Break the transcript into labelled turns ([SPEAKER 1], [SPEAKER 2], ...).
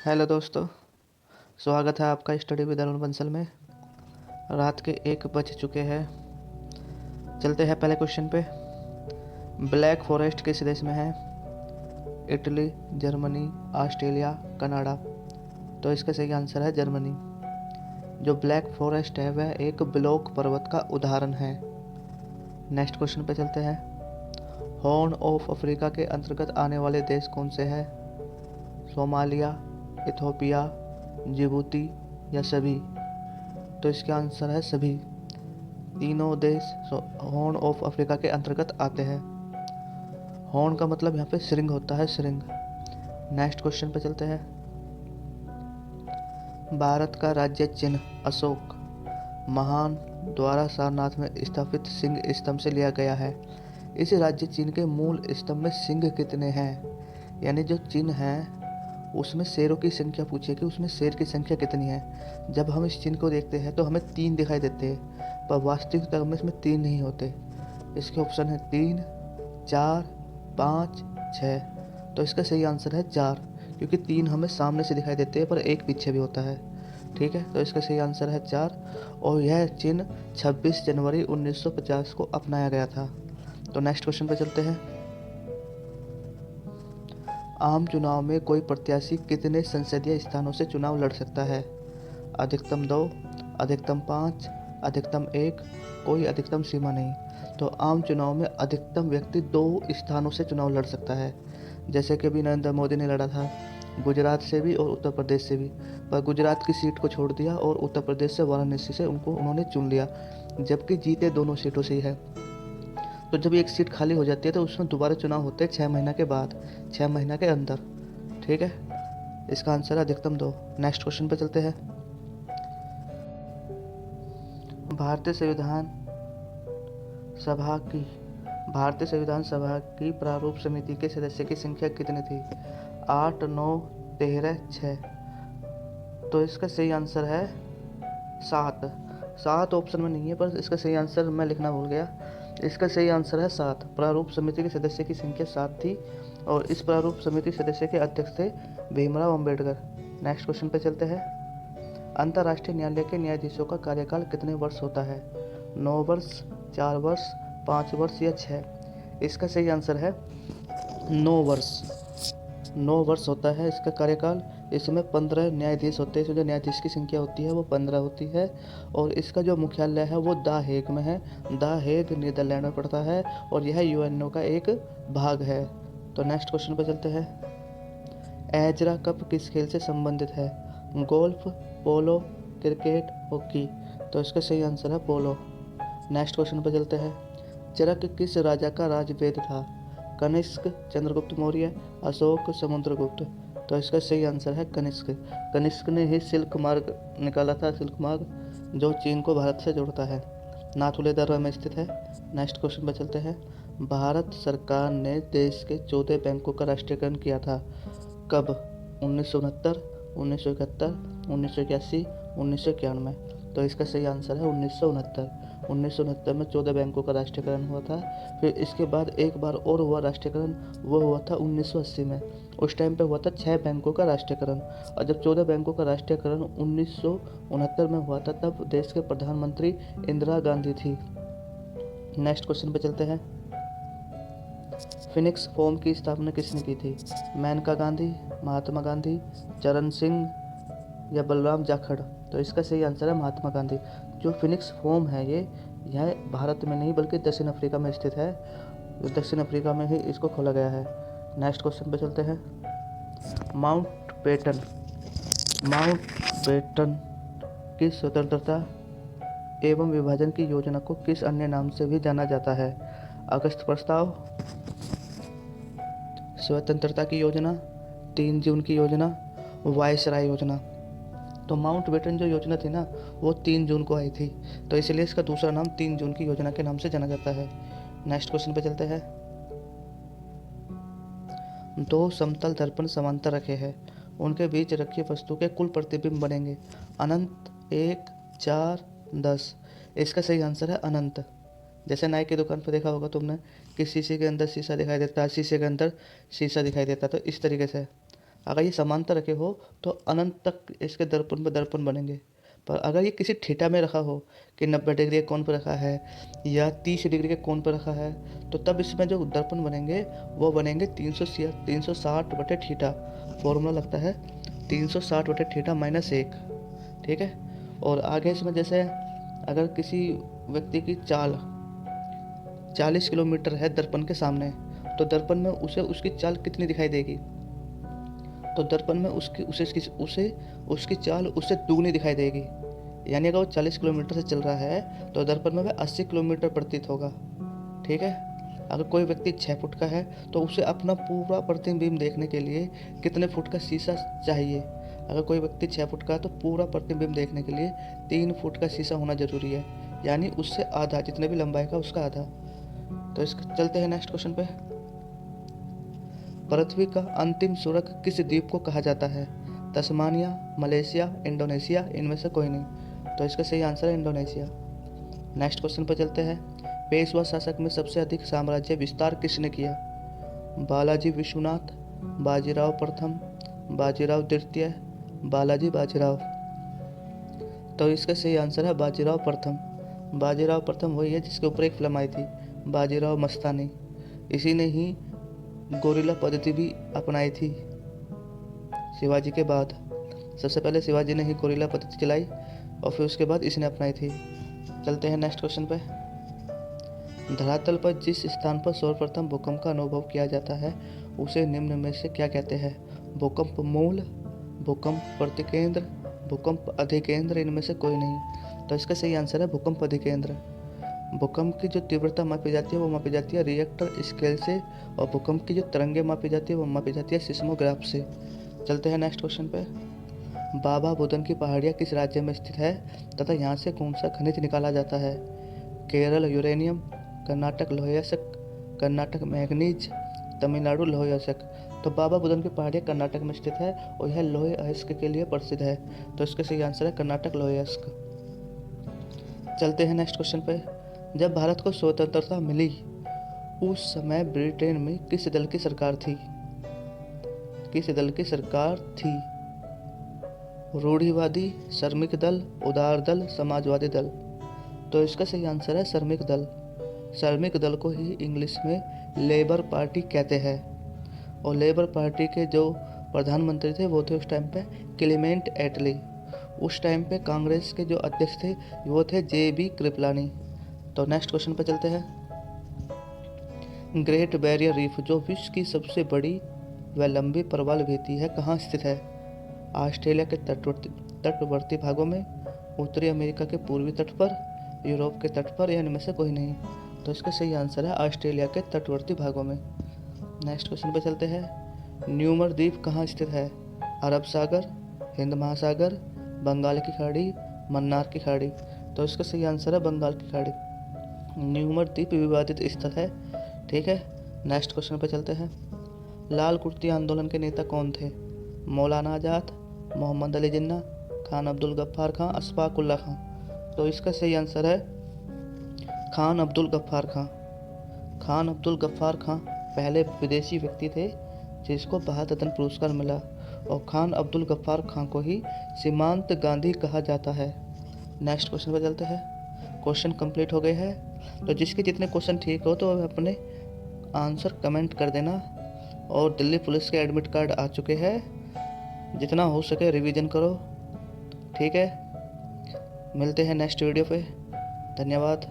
[SPEAKER 1] Hello दोस्तों, स्वागत है आपका स्टडी विद अरुण बंसल में। रात के 1 बज चुके हैं। चलते हैं पहले क्वेश्चन पे। ब्लैक फॉरेस्ट किस देश में है? Italy, Germany, Australia, Canada. तो इसका सही आंसर है जर्मनी। जो ब्लैक फॉरेस्ट है वह एक ब्लॉक पर्वत का उदाहरण है। नेक्स्ट क्वेश्चन पे चलते हैं। हॉर्न ऑफ अफ्रीका के अंतर्गत आने वाले देश कौन से हैं? सोमालिया, इथोपिया, जिबूती या सभी? तो इसका आंसर है सभी। तीनों देश हॉर्न ऑफ अफ्रीका के अंतर्गत आते हैं। हॉर्न का मतलब यहाँ पे श्रृंग होता है, श्रृंग। नेक्स्ट क्वेश्चन पे चलते हैं। भारत का राज्य चिन्ह अशोक महान द्वारा सारनाथ में स्थापित सिंह स्तंभ से लिया गया है। इस राज्य चिन्ह के मूल स्तंभ में सिंह कितने हैं? यानी जो चिन्ह है उसमें शेरों की संख्या पूछी कि उसमें शेर की संख्या कितनी है। जब हम इस चिन्ह को देखते हैं तो हमें 3 दिखाई देते हैं, पर वास्तविकता में इसमें 3 नहीं होते। इसके ऑप्शन है 3, 4, 5, 6। तो इसका सही आंसर है 4, क्योंकि 3 हमें सामने से दिखाई देते हैं पर एक पीछे भी होता है। ठीक है, तो इसका सही आंसर है 4। और यह चिन्ह 26 जनवरी 1950 को अपनाया गया था। तो नेक्स्ट क्वेश्चन पे चलते हैं। आम चुनाव में कोई प्रत्याशी कितने संसदीय स्थानों से चुनाव लड़ सकता है? अधिकतम 2, अधिकतम 5, अधिकतम 1, कोई अधिकतम सीमा नहीं। तो आम चुनाव में अधिकतम व्यक्ति 2 स्थानों से चुनाव लड़ सकता है। जैसे कि अभी नरेंद्र मोदी ने लड़ा था, गुजरात से भी और उत्तर प्रदेश से भी, पर गुजरात की सीट को छोड़ दिया और उत्तर प्रदेश से वाराणसी से उन्होंने चुन लिया, जबकि जीते दोनों सीटों से ही है। तो जब एक सीट खाली हो जाती है तो उसमें दोबारा चुनाव होते हैं 6 महीना के बाद, 6 महीना के अंदर। ठीक है, इसका आंसर है अधिकतम 2। नेक्स्ट क्वेश्चन पे चलते हैं। भारतीय संविधान सभा की भारतीय संविधान सभा की प्रारूप समिति के सदस्य की संख्या कितनी थी? 8, 9, 13, 6। तो इसका सही आंसर है 7। 7 ऑप्शन में नहीं है, पर इसका सही आंसर मैं लिखना भूल गया। इसका सही आंसर है 7। प्रारूप समिति के सदस्य की संख्या 7 थी और इस प्रारूप समिति सदस्य के अध्यक्ष थे भीमराव अंबेडकर। नेक्स्ट क्वेश्चन पे चलते हैं। अंतर्राष्ट्रीय न्यायालय के न्यायाधीशों का कार्यकाल कितने वर्ष होता है? 9 वर्ष, 4 वर्ष, 5 वर्ष या 6? इसका सही आंसर है 9 वर्ष। 9 वर्ष होता है इसका कार्यकाल। इसमें 15 न्यायाधीश होते हैं। इसमें जो न्यायाधीश की संख्या होती है वो 15 होती है और इसका जो मुख्यालय है वो द हेग में है। द हेग नीदरलैंड में पड़ता है और यह यूएनओ का एक भाग है। तो नेक्स्ट क्वेश्चन पर चलते हैं। एजरा कप किस खेल से संबंधित है? गोल्फ, पोलो, क्रिकेट, हॉकी? तो इसका सही आंसर है पोलो। नेक्स्ट क्वेश्चन पर चलते हैं। चरक किस राजा का राजवेद था? कनिष्क, चंद्रगुप्त मौर्य, अशोक, समुद्रगुप्त? तो इसका सही आंसर है कनिष्क। कनिष्क ने ही सिल्क मार्ग निकाला था, सिल्क मार्ग, जो चीन को भारत से जोड़ता है। नाथुले दर्रा में स्थित है। नेक्स्ट क्वेश्चन पर चलते हैं। भारत सरकार ने देश के 14 बैंकों का राष्ट्रीयकरण किया था। कब? 1969, 1971, 1981, 1991? तो इसका सही आंसर है 1969। 1969 में 14 बैंकों का राष्ट्रीयकरण हुआ था। फिर इसके बाद एक बार और हुआ राष्ट्रीयकरण, वो हुआ था 1980 में। उस टाइम पे हुआ था 6 बैंकों का राष्ट्रीयकरण। और जब 14 बैंकों का राष्ट्रीयकरण 1969 में हुआ था तब देश के प्रधानमंत्री इंदिरा गांधी थी। नेक्स्ट क्वेश्चन पे चलते हैं। फिनिक्स फॉर्म की स्थापना किसने की थी? मेनका गांधी, महात्मा गांधी, चरण सिंह या बलराम जाखड़? तो इसका सही आंसर है महात्मा गांधी। जो फिनिक्स फॉर्म है यह भारत में नहीं बल्कि दक्षिण अफ्रीका में स्थित है। दक्षिण अफ्रीका में ही इसको खोला गया है। नेक्स्ट क्वेश्चन पे चलते हैं। माउंटबेटन की स्वतंत्रता एवं विभाजन की योजना को किस अन्य नाम से भी जाना जाता है? अगस्त प्रस्ताव, स्वतंत्रता की योजना, 3 जून की योजना, वायसराय योजना? तो माउंटबेटन जो योजना थी ना वो 3 जून को आई थी, तो इसलिए इसका दूसरा नाम 3 जून की योजना के नाम से जाना जाता है। नेक्स्ट क्वेश्चन पे चलते हैं। 2 समतल दर्पण समांतर रखे हैं, उनके बीच रखी वस्तु के कुल प्रतिबिंब बनेंगे अनंत, 1, 4, 10? इसका सही आंसर है अनंत। जैसे नाई की दुकान पर देखा होगा तुमने कि शीशे के अंदर शीशा दिखाई देता है, शीशे के अंदर शीशा दिखाई देता है, तो इस तरीके से। अगर ये समांतर रखे हो तो अनंत तक इसके दर्पण पे दर्पण बनेंगे। पर अगर ये किसी थीटा में रखा हो कि 90 डिग्री के कोण पर रखा है या 30 डिग्री के कोण पर रखा है, तो तब इसमें जो दर्पण बनेंगे वो बनेंगे 360 बटे थीटा। फॉर्मूला लगता है 360 बटे थीटा माइनस 1। ठीक है। और आगे इसमें जैसे अगर किसी व्यक्ति की चाल 40 किलोमीटर है दर्पण के सामने, तो दर्पण में उसे उसकी चाल कितनी दिखाई देगी? तो दर्पण में उसकी चाल उससे दुगनी दिखाई देगी। यानी अगर वो 40 किलोमीटर से चल रहा है तो दर्पण में वह 80 किलोमीटर प्रतीत होगा। ठीक है। अगर कोई व्यक्ति 6 फुट का है तो उसे अपना पूरा प्रतिबिंब देखने के लिए कितने फुट का शीशा चाहिए? अगर कोई व्यक्ति 6 फुट का है तो पूरा प्रतिबिंब देखने के लिए 3 फुट का शीशा होना जरूरी है, यानी उससे आधा, जितने भी लंबाई का उसका आधा। तो इसके चलते हैं नेक्स्ट क्वेश्चन पे। पृथ्वी का अंतिम सुरंग किस द्वीप को कहा जाता है? तस्मानिया, मलेशिया, इंडोनेशिया, इनमें से कोई नहीं। तो इसका सही आंसर है इंडोनेशिया। नेक्स्ट क्वेश्चन पर चलते हैं। पेशवा शासक में सबसे अधिक साम्राज्य विस्तार किसने किया? बालाजी विश्वनाथ, बाजीराव प्रथम, बाजीराव द्वितीय, बालाजी बाजीराव। तो इसका सही आंसर है बाजीराव प्रथम। बाजीराव प्रथम वही है जिसके ऊपर एक फिल्म आई थी, बाजीराव मस्तानी। इसी ने ही गोरिल्ला पद्धति भी अपनाई थी शिवाजी के बाद। सबसे पहले शिवाजी ने ही गोरिल्ला पद्धति चलाई और फिर उसके बाद इसने अपनाई थी। चलते हैं नेक्स्ट क्वेश्चन पे। धरातल पर जिस स्थान पर सर्वप्रथम भूकंप का अनुभव किया जाता है उसे निम्न में से क्या कहते हैं? भूकंप मूल, भूकंप प्रतिकेंद्र, भूकंप अधिकेंद्र, इनमें से कोई नहीं। तो इसका सही आंसर है भूकंप अधिकेंद्र। भूकंप की जो तीव्रता मापी जाती है वो मापी जाती है रिएक्टर स्केल से, और भूकंप की जो तरंगें मापी जाती है वो मापी जाती है सिस्मोग्राफ से। चलते हैं नेक्स्ट क्वेश्चन पे। बाबा बुदन की पहाड़ियाँ किस राज्य में स्थित है तथा यहाँ से कौन सा खनिज निकाला जाता है? केरल यूरेनियम, कर्नाटक लोह अयस्क, कर्नाटक मैग्नीज, तमिलनाडु लोह अयस्क। तो बाबा बुदन की पहाड़ियाँ कर्नाटक में स्थित है और यह लोह अयस्क के लिए प्रसिद्ध है। तो इसका सही आंसर है कर्नाटक लोह अयस्क। चलते हैं नेक्स्ट क्वेश्चन पे। जब भारत को स्वतंत्रता मिली उस समय ब्रिटेन में किस दल की सरकार थी? किस दल की सरकार थी? रूढ़िवादी, श्रमिक दल, उदार दल, समाजवादी दल। तो इसका सही आंसर है श्रमिक दल। श्रमिक दल को ही इंग्लिश में लेबर पार्टी कहते हैं। और लेबर पार्टी के जो प्रधानमंत्री थे वो थे उस टाइम पे क्लेमेंट एटली। उस टाइम पे कांग्रेस के जो अध्यक्ष थे वो थे JB कृपलानी। तो नेक्स्ट क्वेश्चन पे चलते हैं। ग्रेट बैरियर रीफ जो विश्व की सबसे बड़ी व लंबी प्रवाल भित्ति है कहाँ स्थित है? ऑस्ट्रेलिया के तटवर्ती भागों में, उत्तरी अमेरिका के पूर्वी तट पर, यूरोप के तट पर, या इनमें से कोई नहीं। तो इसका सही आंसर है ऑस्ट्रेलिया के तटवर्ती भागों में। नेक्स्ट क्वेश्चन पे चलते हैं। न्यूमर द्वीप कहाँ स्थित है? अरब सागर, हिंद महासागर, बंगाल की खाड़ी, मन्नार की खाड़ी। तो इसका सही आंसर है बंगाल की खाड़ी। न्यूमर द्वीप विवादित स्थल है। ठीक है। नेक्स्ट क्वेश्चन पे चलते हैं। लाल कुर्ती आंदोलन के नेता कौन थे? मौलाना आज़ाद, मोहम्मद अली जिन्ना, खान अब्दुल गफ्फार खां, अशफाक उल्लाह खां। तो इसका सही आंसर है खान अब्दुल गफ्फार खां। खान अब्दुल गफ्फार खां पहले विदेशी व्यक्ति थे जिसको भारत रत्न पुरस्कार मिला, और खान अब्दुल गफ्फार खां को ही सीमांत गांधी कहा जाता है। नेक्स्ट क्वेश्चन पर चलते हैं। क्वेश्चन कंप्लीट हो गए हैं। तो जिसके जितने क्वेश्चन ठीक हो तो अपने आंसर कमेंट कर देना। और दिल्ली पुलिस के एडमिट कार्ड आ चुके हैं, जितना हो सके रिवीजन करो। ठीक है। मिलते हैं नेक्स्ट वीडियो पे। धन्यवाद।